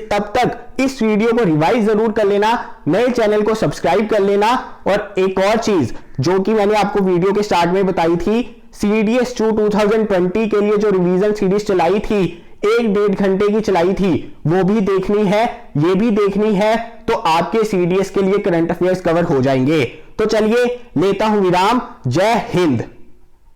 तब तक इस वीडियो को रिवाइज जरूर कर लेना, नए चैनल को सब्सक्राइब कर लेना। और एक और चीज जो कि मैंने आपको वीडियो के स्टार्ट में बताई थी, सीडीएस 2020 के लिए जो रिवीजन सीरीज चलाई थी, 1-1.5 घंटे की चलाई थी, वो भी देखनी है, ये भी देखनी है, तो आपके सीडीएस के लिए करंट अफेयर्स कवर हो जाएंगे। तो चलिए लेता हूं विराम। जय हिंद।